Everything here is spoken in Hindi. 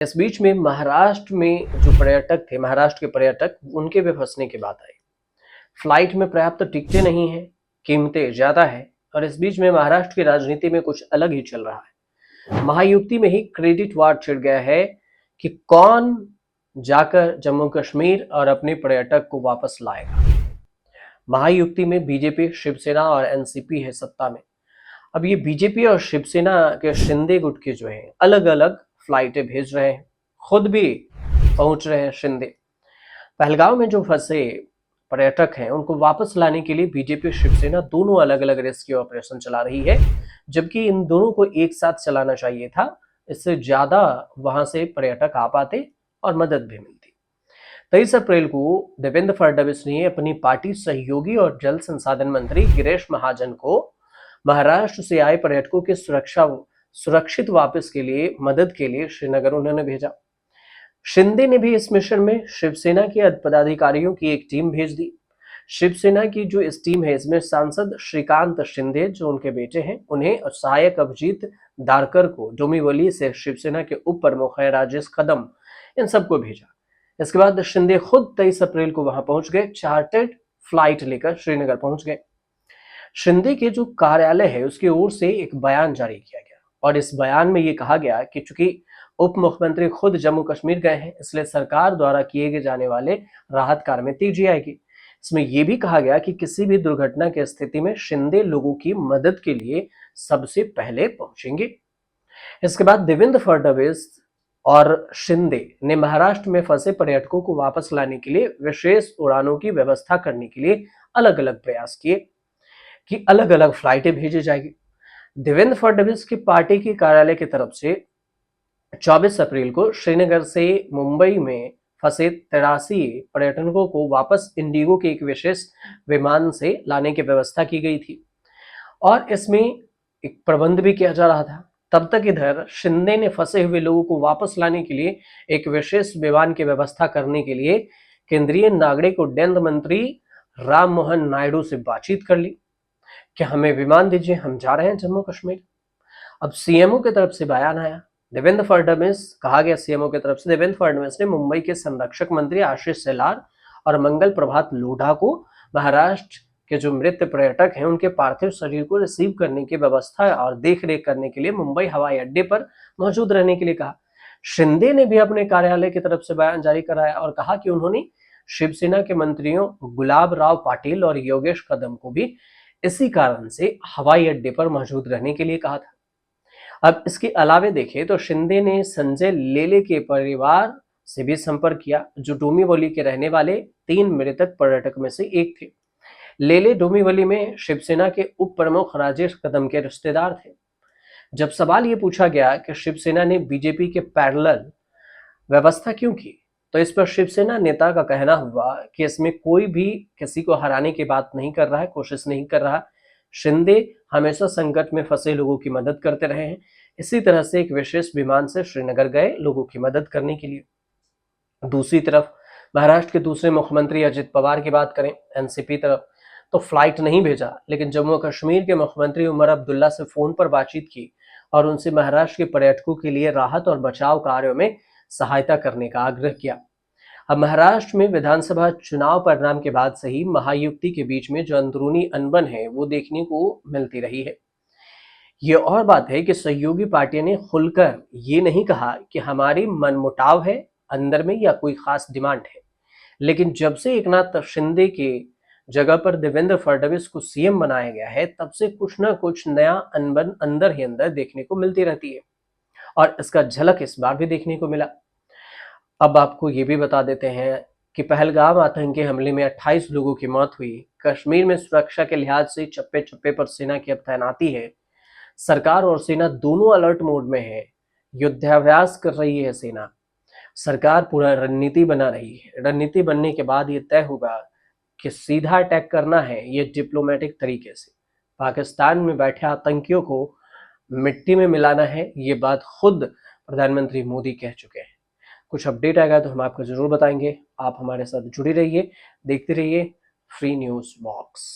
इस बीच में महाराष्ट्र में जो पर्यटक थे, महाराष्ट्र के पर्यटक, उनके भी फंसने की बात आई। फ्लाइट में पर्याप्त टिकटें नहीं है, कीमतें ज्यादा है और इस बीच में महाराष्ट्र की राजनीति में कुछ अलग ही चल रहा है। महायुति में ही क्रेडिट वार छिड़ गया है कि कौन जाकर जम्मू कश्मीर और अपने पर्यटक को वापस लाएगा। महायुति में बीजेपी, शिवसेना और एनसीपी है सत्ता में। अब ये बीजेपी और शिवसेना के शिंदे गुट के जो है अलग अलग फ्लाइटें भेज रहे हैं, खुद भी पहुंच रहे हैं शिंदे। पहलगांव में जो फंसे पर्यटक हैं उनको वापस लाने के लिए बीजेपी और शिवसेना दोनों अलग अलग रेस्क्यू ऑपरेशन चला रही है, जबकि इन दोनों को एक साथ चलाना चाहिए था। इससे ज्यादा वहां से पर्यटक आ पाते और मदद भी मिलती। 23 अप्रैल को देवेंद्र फडणवीस ने अपनी पार्टी सहयोगी और जल संसाधन मंत्री गिरीश महाजन को महाराष्ट्र से आए पर्यटकों के सुरक्षित वापस के लिए मदद के लिए श्रीनगर उन्होंने भेजा। शिंदे ने भी इस मिशन में शिवसेना के पदाधिकारियों की एक टीम भेज दी। शिवसेना की जो इस टीम है, इसमें सांसद श्रीकांत शिंदे जो उनके बेटे हैं, उन्हें और सहायक अभिजीत दारकर को डोंबिवली से शिवसेना के उप प्रमुख है राजेश कदम, इन सबको भेजा। इसके बाद शिंदे खुद 23 अप्रैल को वहां पहुंच गए, चार्टर्ड फ्लाइट लेकर श्रीनगर पहुंच गए। शिंदे के जो कार्यालय है उसकी ओर से एक बयान जारी किया गया और इस बयान में ये कहा गया कि चूंकि उप मुख्यमंत्री खुद जम्मू कश्मीर गए हैं, इसलिए सरकार द्वारा किए जाने वाले राहत कार्य में तेजी आएगी। इसमें यह भी कहा गया कि किसी भी दुर्घटना की स्थिति में शिंदे लोगों की मदद के लिए सबसे पहले पहुंचेंगे। इसके बाद देवेंद्र फडणवीस और शिंदे ने महाराष्ट्र में फंसे पर्यटकों को वापस लाने के लिए विशेष उड़ानों की व्यवस्था करने के लिए अलग अलग प्रयास किए कि अलग अलग फ्लाइटें भेजी जाएगी। देवेंद्र फडणवीस की पार्टी के कार्यालय की तरफ से 24 अप्रैल को श्रीनगर से मुंबई में फंसे 83 पर्यटकों को वापस इंडिगो के एक विशेष विमान से लाने की व्यवस्था की गई थी और इसमें एक प्रबंध भी किया जा रहा था। तब तक इधर शिंदे ने फंसे हुए लोगों को वापस लाने के लिए एक विशेष विमान की व्यवस्था करने के लिए केंद्रीय नागरिक उड्डयन मंत्री राम मोहन नायडू से बातचीत कर ली कि हमें विमान दीजिए, हम जा रहे हैं जम्मू कश्मीर। अब सीएमओ की तरफ से बयान आया, देवेंद्र फडणवीस, कहा गया सीएमओ की तरफ से देवेंद्र फडणवीस ने मुंबई के संरक्षक मंत्री आशीष शेलार और मंगल प्रभात लोढ़ा को महाराष्ट्र के जो मृत पर्यटक हैं उनके पार्थिव शरीर को रिसीव करने की व्यवस्था और देखरेख करने के लिए मुंबई हवाई अड्डे पर मौजूद रहने के लिए कहा। शिंदे ने भी अपने कार्यालय की तरफ से बयान जारी कराया और कहा कि उन्होंने शिवसेना के मंत्रियों गुलाब राव पाटिल और योगेश कदम को भी इसी कारण से हवाई अड्डे पर मौजूद रहने के लिए कहा था। अब इसके अलावे देखें तो शिंदे ने संजय लेले के परिवार से भी संपर्क किया, जो डोंबिवली के रहने वाले 3 मृतक पर्यटक में से एक थे। लेले डोंबिवली में शिवसेना के उप प्रमुख राजेश कदम के रिश्तेदार थे। जब सवाल ये पूछा गया कि शिवसेना ने बीजेपी के पैरेलल व्यवस्था क्यों की, तो इस पर शिवसेना नेता का कहना हुआ कि इसमें कोई भी किसी को हराने की बात नहीं कर रहा है, कोशिश नहीं कर रहा। शिंदे हमेशा संकट में फंसे लोगों की मदद करते रहे हैं। इसी तरह से एक विशेष विमान से श्रीनगर गए लोगों की मदद करने के लिए। दूसरी तरफ महाराष्ट्र के दूसरे मुख्यमंत्री अजित पवार की बात करें, एनसीपी तरफ तो फ्लाइट नहीं भेजा, लेकिन जम्मू कश्मीर के मुख्यमंत्री उमर अब्दुल्ला से फोन पर बातचीत की और उनसे महाराष्ट्र के पर्यटकों के लिए राहत और बचाव कार्यों में सहायता करने का आग्रह किया। अब महाराष्ट्र में विधानसभा चुनाव परिणाम के बाद से ही महायुति के बीच में जो अंदरूनी अनबन है वो देखने को मिलती रही है। ये और बात है कि सहयोगी पार्टियों ने खुलकर ये नहीं कहा कि हमारी मनमुटाव है अंदर में या कोई खास डिमांड है, लेकिन जब से एकनाथ शिंदे के जगह पर देवेंद्र फडणवीस को सीएम बनाया गया है, तब से कुछ ना कुछ नया अनबन अंदर ही अंदर देखने को मिलती रहती है और इसका झलक इस बार भी देखने को मिला। अब आपको ये भी बता देते हैं कि पहलगाम आतंकी हमले में 28 लोगों की मौत हुई। कश्मीर में सुरक्षा के लिहाज से चप्पे चप्पे पर सेना की अब तैनाती है। सरकार और सेना दोनों अलर्ट मोड में है, युद्धाभ्यास कर रही है सेना। सरकार पूरा रणनीति बना रही है। रणनीति बनने के बाद ये तय होगा कि सीधा अटैक करना है ये डिप्लोमेटिक तरीके से। पाकिस्तान में बैठे आतंकियों को मिट्टी में मिलाना है, ये बात खुद प्रधानमंत्री मोदी कह चुके हैं। कुछ अपडेट आएगा तो हम आपको जरूर बताएंगे। आप हमारे साथ जुड़े रहिए, देखते रहिए फ्री न्यूज बॉक्स।